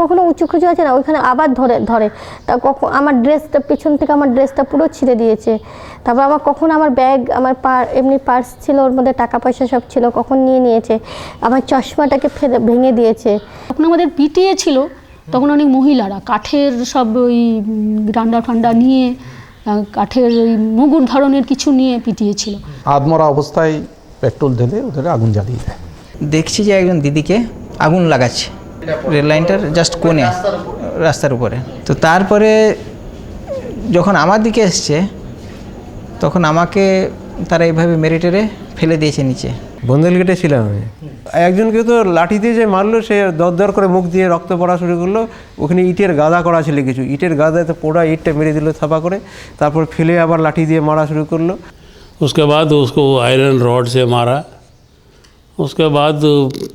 কখনো উঁচু খুঁজু আছে না, ওইখানে আবার ধরে ধরে তা কখন আমার ড্রেসটা পিছন থেকে আমার ড্রেসটা পুরো ছিঁড়ে দিয়েছে। তারপর আমার কখন আমার ব্যাগ, আমার এমনি পার্স ছিল, ওর মধ্যে টাকা পয়সা সব ছিল, কখন নিয়ে নিয়েছে। আমার চশমাটাকে ভেঙে দিয়েছে। তখন আমাদের পিটিএ ছিল, তখন অনেক মহিলারা কাঠের সব ওই ডান্ডা ফান্ডা নিয়ে, কাঠের ওই মুগুর ধরনের কিছু নিয়ে পিটিএ ছিল। আধমরা অবস্থায় পেট্রোল ঢেলে ওদের আগুন জ্বালিয়ে দেয়। দেখছি যে একজন দিদিকে আগুন লাগাচ্ছে রেল লাইনটার জাস্ট কোণে, রাস্তার উপরে। তো তারপরে যখন আমার দিকে এসছে তখন আমাকে তারা এইভাবে মেরে টেরে ফেলে দিয়েছে নিচে। বন্ধেল গেটে ছিলাম আমি। একজনকে তো লাঠি দিয়ে যে মারলো, সে দর করে মুখ দিয়ে রক্ত পড়া শুরু করলো। ওখানে ইটের গাদা করা ছিল কিছু, ইটের গাদাতে পোড়া ইটটা মেরে দিল থাপা করে, তারপর ফেলে আবার লাঠি দিয়ে মারা শুরু করলো। उसके बाद उसको आयरन रॉड से मारा, उसके बाद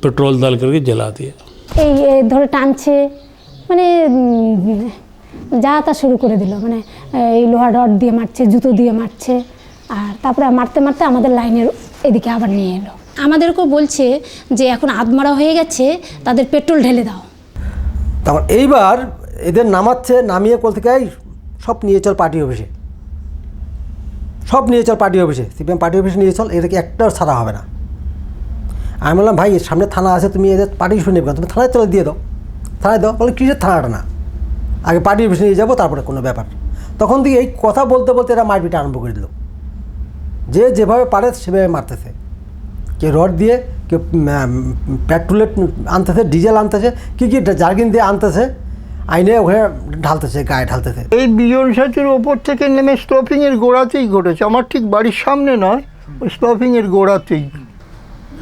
पेट्रोल डाल करके जला दिया। এই ধরে টানছে, মানে যা তা শুরু করে দিল, মানে এই লোহা রড দিয়ে মারছে, জুতো দিয়ে মারছে। আর তারপরে মারতে মারতে আমাদের লাইনের এদিকে আবার নিয়ে এলো। আমাদেরকেও বলছে যে এখন আধমরা হয়ে গেছে, তাদের পেট্রোল ঢেলে দাও। তারপর এইবার এদের নামাচ্ছে, নামিয়ে কোল থেকে সব নিয়ে চল পার্টি অফিসে, সব নিয়ে চল পার্টি অফিসে, সিপিএম পার্টি অফিসে নিয়ে চল, এদেরকে একটাও ছাড়া হবে না। আমি বললাম ভাই সামনে থানা আছে, তুমি এদের পার্টি অফিসে নেবে, তুমি থানায় চলে দিয়ে দাও, থানায় দাও। বলে কিসের থানাটা না, আগে পার্টি অফিসে নিয়ে যাবো তারপরে কোনো ব্যাপার। তখন থেকে এই কথা বলতে বলতে এরা মারপিট আরম্ভ করে দিল, যে যেভাবে পারে সেভাবে মারতেছে। কেউ রড দিয়ে, কেউ পেট্রোলের আনতেছে, ডিজেল আনতেছে, কী জার্কিন দিয়ে আনতেছে, আইনে ওখানে ঢালতেছে, গায়ে ঢালতেছে। এই বিজন সেতুর ওপর থেকে নেমে স্টপিংয়ের গোড়াতেই ঘটেছে, আমার ঠিক বাড়ির সামনে নয়, ওই স্টপিংয়ের গোড়াতেই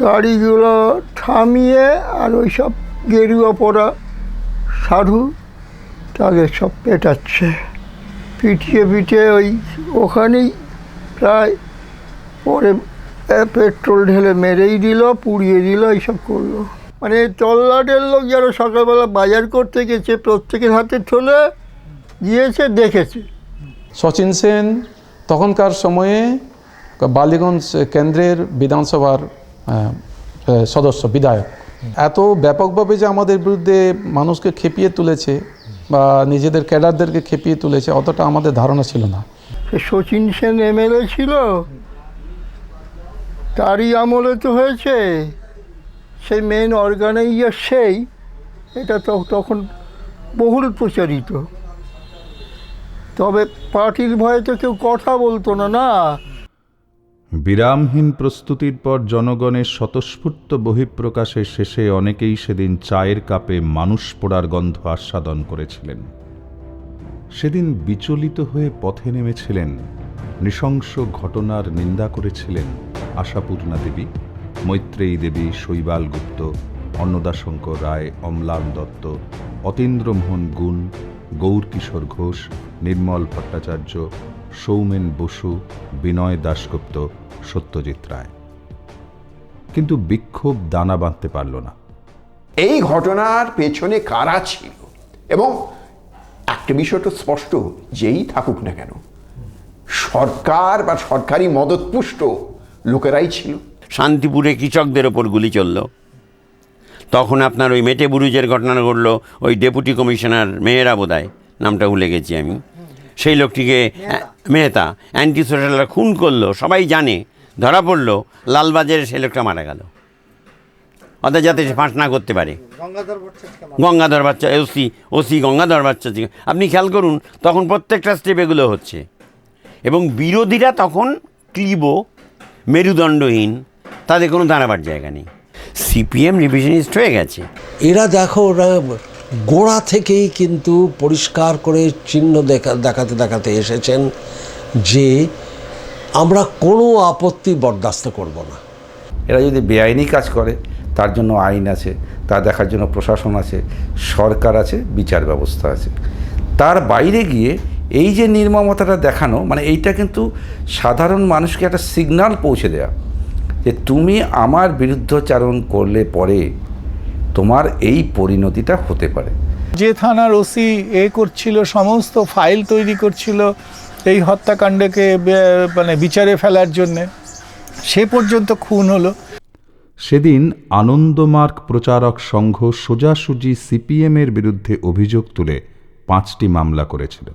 গাড়িগুলো থামিয়ে আর ওই সব গেরুয়া পরা সাধু তাদের সব পেটাচ্ছে, পিটিয়ে পিটিয়ে ওখানেই প্রায় পরে পেট্রোল ঢেলে মেরেই দিল, পুড়িয়ে দিল, এইসব করলো। মানে তল্লাটের লোক যারা সকালবেলা বাজার করতে গেছে প্রত্যেকের হাতে ঠোলে গিয়েছে, দেখেছে। শচীন সেন তখনকার সময়ে বালিগঞ্জ কেন্দ্রের বিধানসভার সদস্য, বিধায়ক। এত ব্যাপকভাবে যে আমাদের বিরুদ্ধে মানুষকে খেপিয়ে তুলেছে বা নিজেদের ক্যাডারদেরকে খেপিয়ে তুলেছে, অতটা আমাদের ধারণা ছিল না। শচীন সেন এমএলএ ছিল, তারই আমলে তো হয়েছে। সেই মেন অর্গানাইজার সেই, এটা তো তখন বহুল প্রচারিত। তবে পার্টির ভয়ে তো কেউ কথা বলতো না। না, বিরামহীন প্রস্তুতির পর জনগণের স্বতঃস্ফূর্ত বহিঃপ্রকাশের শেষে অনেকেই সেদিন চায়ের কাপে মানুষ পোড়ার গন্ধ আস্বাদন করেছিলেন। সেদিন বিচলিত হয়ে পথে নেমেছিলেন, নৃশংস ঘটনার নিন্দা করেছিলেন আশাপূর্ণা দেবী, মৈত্রেয়ী দেবী, শৈবাল গুপ্ত, অন্নদাশঙ্কর রায়, অম্লান দত্ত, অতীন্দ্রমোহন গুণ, গৌরকিশোর ঘোষ, নির্মল ভট্টাচার্য, সৌমেন বসু, বিনয় দাশগুপ্ত, সত্যজিৎ রায়। কিন্তু বিক্ষোভ দানা বাঁধতে পারল না। এই ঘটনার পেছনে কারা ছিল, এবং একটা বিষয় তো স্পষ্ট, যেই থাকুক না কেন সরকার বা সরকারি মদতপুষ্ট লোকেরাই ছিল। শান্তিপুরে কৃষকদের ওপর গুলি চলল, তখন আপনার ওই মেটে বুরুজের ঘটনা ঘটলো, ওই ডেপুটি কমিশনার মেহেরা বোধহয়, নামটা ভুলে গেছি আমি, সেই লোকটিকে মেহতা অ্যান্টি সোশ্যালরা খুন করলো, সবাই জানে, ধরা পড়লো, লালবাজারে সেই লোকটা মারা গেল, অর্থাৎ যাতে সে ফাঁস না করতে পারে। গঙ্গাধর বাচ্চা ওসি গঙ্গাধর বাচ্চা, আপনি খেয়াল করুন তখন প্রত্যেকটা স্টেপ এগুলো হচ্ছে, এবং বিরোধীরা তখন ক্লিবো, মেরুদণ্ডহীন, তাদের কোনো দাঁড়াবার জায়গা নেই। সিপিএম রিভিশনিস্ট হয়ে গেছে। এরা দেখো, ওরা গোড়া থেকেই কিন্তু পরিষ্কার করে চিহ্ন দেখাতে দেখাতে এসেছেন যে আমরা কোনো আপত্তি বরদাস্ত করব না। এরা যদি বেআইনি কাজ করে তার জন্য আইন আছে, তা দেখার জন্য প্রশাসন আছে, সরকার আছে, বিচার ব্যবস্থা আছে। তার বাইরে গিয়ে এই যে নির্মমতাটা দেখানো, মানে এইটা কিন্তু সাধারণ মানুষকে একটা সিগন্যাল পৌঁছে দেয়া যে তুমি আমার বিরুদ্ধচারণ করলে পরে তোমার এই পরিণতিটা হতে পারে। যে থানার ওসি করছিল, সমস্ত ফাইল তৈরি করছিল এই হত্যাকাণ্ডকে মানে বিচারে ফেলার জন্যে, সে পর্যন্ত খুন হলো। সেদিন আনন্দমার্গ প্রচারক সংঘ সোজাসুজি সিপিএমের বিরুদ্ধে অভিযোগ তুলে 5টি মামলা করেছিল।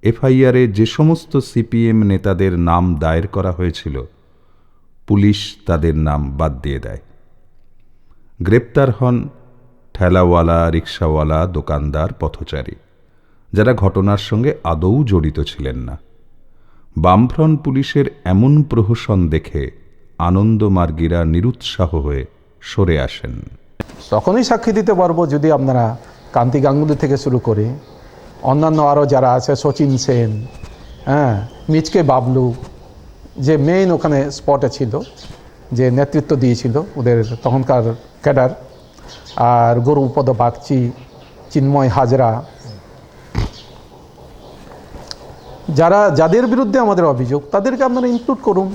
এফআইআরে যে সমস্ত সিপিএম নেতাদের নাম দায়ের করা হয়েছিল, পুলিশ তাদের নাম বাদ দিয়ে দেয়। গ্রেপ্তার হন ঠেলাওয়ালা, রিকশাওয়ালা, দোকানদার, পথচারী, যারা ঘটনার সঙ্গে আদৌ জড়িত ছিলেন না। বামফ্রন্ট পুলিশের এমন প্রহসন দেখে আনন্দমার্গীরা নিরুৎসাহ হয়ে সরে আসেন। তখনই সাক্ষী দিতে পারবো যদি আপনারা কান্তি গাঙ্গুলি থেকে শুরু করে অন্যান্য আরও যারা আছে, সচিন সেন, মিচকে বাবলু, যে মেইন ওখানে স্পটে ছিল, যে নেতৃত্ব দিয়েছিল ওদের তখনকার ক্যাডার, আর গৌরপদ বাগচি, চিন্ময় হাজরা, যাদের বিরুদ্ধে আমাদের অভিযোগ তাদেরকে আপনারা ইনক্লুড করুন।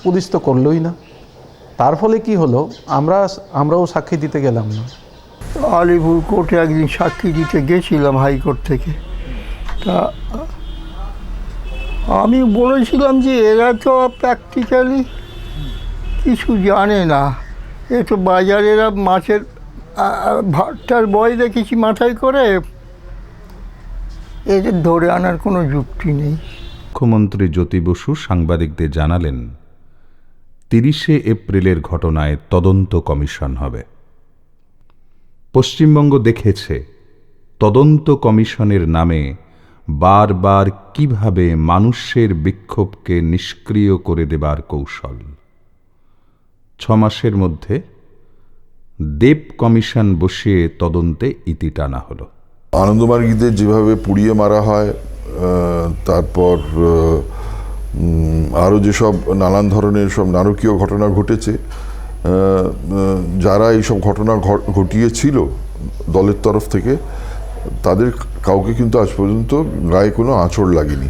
পুলিশ তো করলই না। তার ফলে কি হলো, আমরাও সাক্ষী দিতে গেলাম না। আলিপুর কোর্টে একদিন সাক্ষী দিতে গেছিলাম হাইকোর্ট থেকে। তা আমি বলেছিলাম যে এরা তো প্র্যাকটিক্যালি কিছু জানে না, এ তো বাজারেরা মাছের ভাতটার বয় দেখেছি মাথায় করে, এদের ধরে আনার কোনো যুক্তি নেই। মুখ্যমন্ত্রী জ্যোতি বসু সাংবাদিকদের জানালেন, 30শে এপ্রিলের ঘটনায় তদন্ত কমিশন হবে। পশ্চিমবঙ্গ দেখেছে তদন্ত কমিশনের নামে বারবার কিভাবে মানুষের বিক্ষোভকে নিষ্ক্রিয় করে দেবার কৌশল। 6 মাসের মধ্যে দেব কমিশন বসিয়ে তদন্তে ইতি টানা হলো। আনন্দমার্গীদের যেভাবে পুড়িয়ে মারা হয়, তারপর আরও যেসব নানান ধরনের সব নারকীয় ঘটনা ঘটেছে, যারা এইসব ঘটনা ঘটিয়েছিল দলের তরফ থেকে, তাদের কাউকে কিন্তু আজ পর্যন্ত গায়ে কোনো আঁচড় লাগেনি।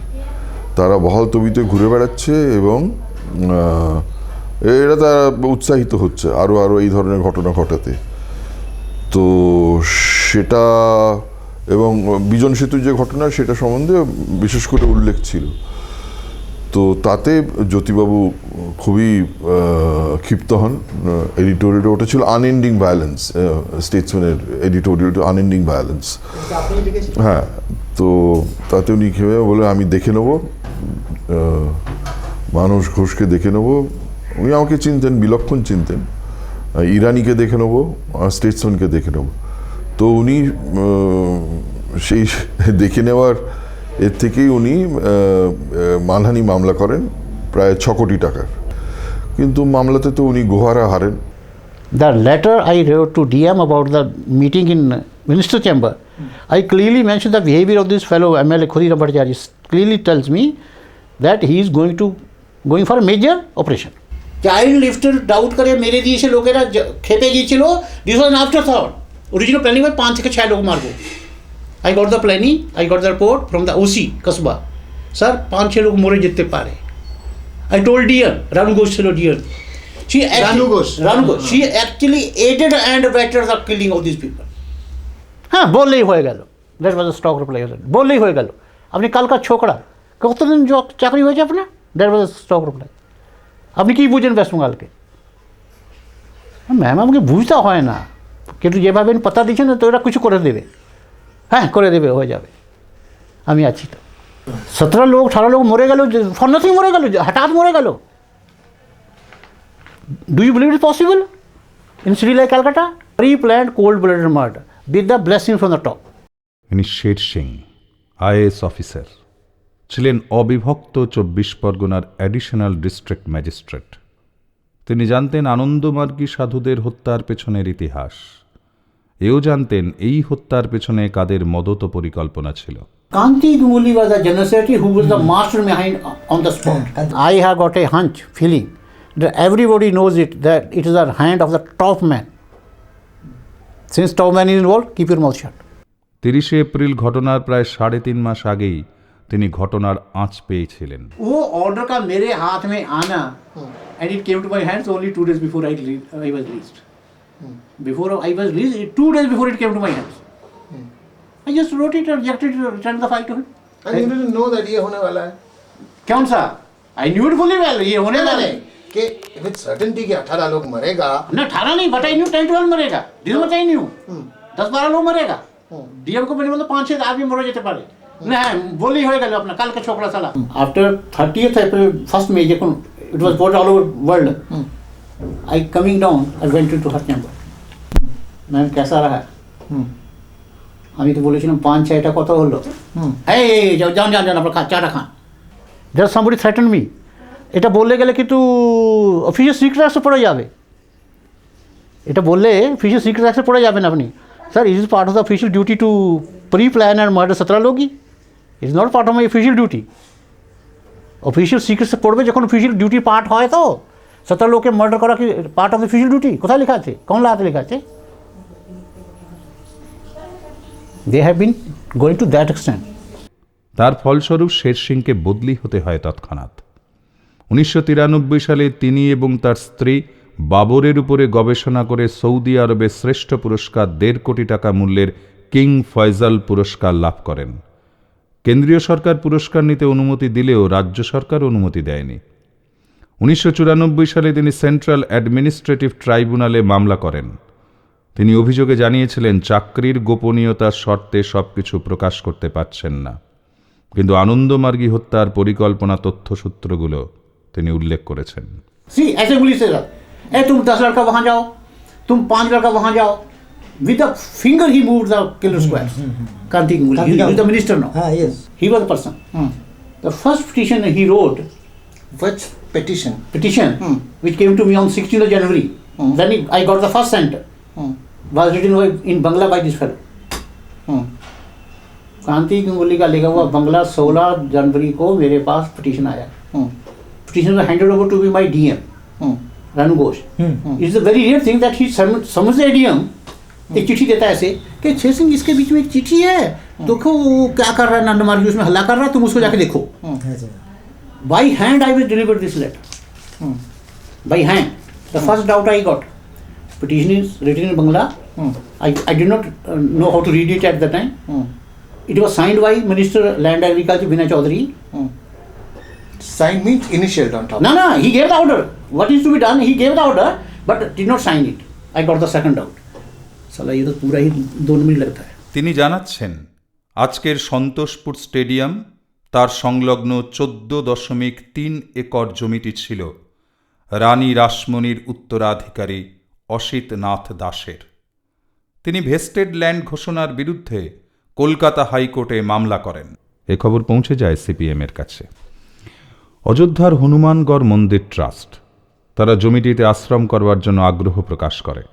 তারা বহাল তবিতে ঘুরে বেড়াচ্ছে এবং এরা তারা উৎসাহিত হচ্ছে আরও এই ধরনের ঘটনা ঘটাতে। তো সেটা, এবং বিজন সেতুর যে ঘটনা সেটা সম্বন্ধে বিশেষ করে উল্লেখ ছিল। তো তাতে জ্যোতিবাবু খুবই ক্ষিপ্ত হন। এডিটোরিয়াল ওটা ছিল আনএন্ডিং ভায়োলেন্স, স্টেটসম্যানের এডিটোরিয়াল আনএন্ডিং ভায়োলেন্স। হ্যাঁ, তো তাতে উনি খেয়ে বলে আমি দেখে নেবো, মানস ঘোষকে দেখে নেবো। উনি আমাকে চিনতেন, বিলক্ষণ চিনতেন। ইরানিকে দেখে নেবো, স্টেটসম্যানকে দেখে নেবো। তো উনি সেই দেখে নেওয়ার এর থেকেই উনি মানহানি মামলা করেন প্রায় 6 কোটি টাকার। কিন্তু মামলাতে তো উনি গোহারা হারেন। The letter I wrote to DM about the meeting in Minister Chamber, I clearly mentioned the behavior of this fellow MLA Khudiram Bhattacharya clearly tells me that he is going for a major operation. Child lifter doubt करे मेरे दिए से लोगेरा खेपे गিয়েছিল, this was an afterthought. Original planning में 5 থেকে 6 लोग मार दो। I got the planning, I got the report from the OC Kasba. Sir, 5-6 लोग मोरे जितते पारे। I told DN, Ranu Ghosh ছিল DN. Ranu Ghosh. She actually aided and abetted the killing of these people. হ্যাঁ, বললেই হয়ে গেল। That was a stock reply. বললেই হয়ে গেল। আপনি কালকার ছোকরা, কতদিন চাকরি হয়েছে আপনার? That was a stock reply. আপনি কি বুঝেন ওয়েস্ট বেঙ্গলকে? ম্যাম, আমাকে বুঝতে হয় না, কিন্তু যেভাবে পাতা দিচ্ছেন তো এরা কিছু করে দেবে। হ্যাঁ, করে দেবে, হয়ে যাবে। আমি আছি তো। 17 লোক 18 লোক মরে গেল, ফর নাথিং মরে গেল, হঠাৎ মরে গেল। Do you believe it possible in city like Calcutta? Pre-planned cold-blooded murder with the blessing from the top. ইনি শের সিং, আইএএস অফিসার, ছিলেন অবিভক্ত 24 পরগনার অ্যাডিশনাল ডিস্ট্রিক্ট ম্যাজিস্ট্রেট। তিনি জানতেন আনন্দমার্গী সাধুদের হত্যার পেছনের ইতিহাস। এও জানতেন এই হত্যার পেছনে কাদের মদত পরিকল্পনা ছিল। Kanti Ganguli was a general secretary who was the master behind on the spot. I have got a hunch, feeling that everybody knows it, that it is the hand of the top man. Since top man is involved, keep your mouth shut. 30শে April ঘটনার প্রায় 3.5 মাস আগেই তিনি ঘটনার আঁচ পেয়েছিলেন। वो order का मेरे हाथ में आना, and it came to my hands only 2 days before I was released. Before I was released, 2 days before it came to my hands. I just wrote it, rejected it, returned the file to him. And you didn't know that ये होने वाला है? कौन सा? I knew it fully well, ये होने वाला है। कि विद सर्टेनिटी कि 18 लोग मरेगा। ना 18 नहीं, बट आई न्यू 10-12 मरेगा। दिस मच आई न्यू 10-12 लोग मरेगा। ডিএম को मैंने मतलब 5-6 आदमी মরে যেতে পারে না, বলি হয়ে গেল আপনার কালকে ছোকরা সালা। After 30th April 1st May যখন it was vote all over world, I coming down I went to her chamber. Ma'am कैसा रहा? আমি তো বলেছিলাম 5-6টা কত হলো, এই যান যান যান আপনার চাটা খান। জাস্ট সামবডি থ্রেটেন মি, এটা বললে গেলে কিন্তু অফিসিয়াল সিক্রেট অ্যাক্টে পড়ে যাবে। এটা বললে অফিসিয়াল সিক্রেট অ্যাক্টে পড়ে যাবেন আপনি। Sir it is part of the official duty to pre plan and murder 17 लोग ही, it is not part of my official duty. Official secret से पढ़বে যখন অফিসিয়াল ডিউটি পার্ট হয় তো 17 लोग के मर्डर करा कि part of the official duty কোথায় লেখা আছে, কোন লাতে লেখা আছে? They have been going to that extent. তার ফলস্বরূপ শের সিংকে বদলি হতে হয় তৎক্ষণাৎ। 1993 সালে তিনি এবং তার স্ত্রী বাবরের উপরে গবেষণা করে সৌদি আরবের শ্রেষ্ঠ পুরস্কার 1.5 কোটি টাকা মূল্যের কিং ফয়সাল পুরস্কার লাভ করেন। কেন্দ্রীয় সরকার পুরস্কার নিতে অনুমতি দিলেও রাজ্য সরকার অনুমতি দেয়নি। 1994 সালে তিনি সেন্ট্রাল অ্যাডমিনিস্ট্রেটিভ ট্রাইব্যুনালে মামলা করেন। তিনি অভিযোগে জানিয়েছিলেন চাকরির গোপনীয়তার শর্তে সবকিছু প্রকাশ করতে পারছেন না, কিন্তু আনন্দমার্গী হত্যার পরিকল্পনা তথ্যসূত্রগুলো তিনি উল্লেখ করেছেন। सी ऐसे पुलिस से ए तुम 10 लड़का वहां जाओ, तुम 5 लड़का वहां जाओ, with a finger he moved the killer square. Kanti Ganguly is the minister now, yes, he was the person, the first petition he wrote, which petition? which came to me on 16th of January, when I got the first center, was written in Bangla by this fellow. Kanti Ganguly का लिखा हुआ बंगला 16 जनवरी को मेरे पास petition आया। Petition was handed over to me by DM Ranu Ghosh. It's a very rare thing that he समझ the DM एक चिट्ठी देता है ऐसे कि छह सिंह इसके बीच में एक चिट्ठी है, देखो वो क्या कर रहा है, नंद मार्गी उसमें हल्ला कर रहा है, तुम उसको जाके देखो। By hand I will deliver this letter, by hand. The first doubt I got, petition is written in Bangla, I did not know how to read it at the time. It was signed by Minister Land Agriculture Vinay Chaudhary. Sign means initial, don't talk. No, he gave the order. What is to be done? He gave the order, but did not sign it. I got the second doubt. साला ये तो पूरा ही 2 minute लगता है। তিনি জানাচ্ছেন আজকের Santoshpur stadium তার সংলগ্ন 14.3 একর জমিটি ছিল রানী রাসমণির উত্তরাধিকারী অসিত নাথ দাসের। তিনি ভেস্টেড ল্যান্ড ঘোষণার বিরুদ্ধে কলকাতা হাইকোর্টে মামলা করেন। এ খবর পৌঁছে যায় সিপিএমের কাছে। অযোধ্যার হনুমানগড় মন্দির ট্রাস্ট তারা জমিটিতে আশ্রম করবার জন্য আগ্রহ প্রকাশ করে।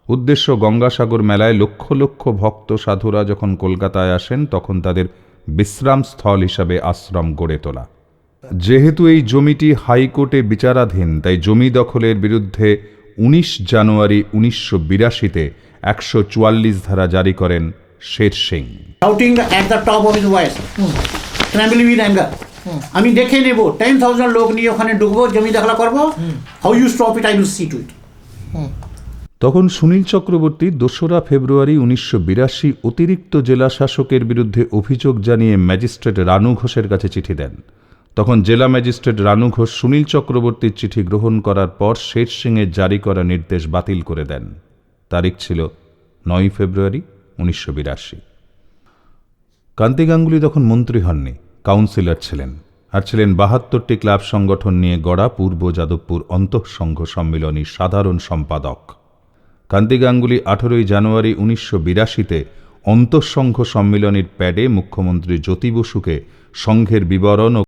উদ্দেশ্য গঙ্গাসাগর মেলায় লক্ষ লক্ষ ভক্ত সাধুরা যখন কলকাতায় আসেন তখন তাদের বিশ্রামস্থল হিসাবে আশ্রম গড়ে তোলা। যেহেতু এই জমিটি হাইকোর্টে বিচারাধীন, তাই জমি দখলের বিরুদ্ধে 19 জানুয়ারি 1982-তে 144 ধারা জারি করেন শের Singh. Shouting at the top of his voice, trembling with anger. আমি দেখে নেব 10,000 লোক নিয়ে ওখানে ঢুকবো, জমি দখল করবো, how you stop it I will see to it. তখন সুনীল চক্রবর্তী 2রা ফেব্রুয়ারি 1982 অতিরিক্ত জেলা শাসকের বিরুদ্ধে অভিযোগ জানিয়ে ম্যাজিস্ট্রেট রানু ঘোষের কাছে চিঠি দেন। তখন জেলা ম্যাজিস্ট্রেট রানু ঘোষ সুনীল চক্রবর্তীর চিঠি গ্রহণ করার পর শের সিংয়ের জারি করা নির্দেশ বাতিল করে দেন। তারিখ ছিল 9 ফেব্রুয়ারি 1982। কান্তি গাঙ্গুলি তখন মন্ত্রী হননি, কাউন্সিলর ছিলেন, আর ছিলেন 72টি ক্লাব সংগঠন নিয়ে গড়া পূর্ব যাদবপুর অন্তঃসংঘ সম্মিলনীর সাধারণ সম্পাদক। কান্তি গাঙ্গুলি 18 জানুয়ারি 1982-তে অন্তঃসংঘ সম্মিলনীর প্যাডে মুখ্যমন্ত্রী জ্যোতি বসুকে সংঘের বিবরণ ও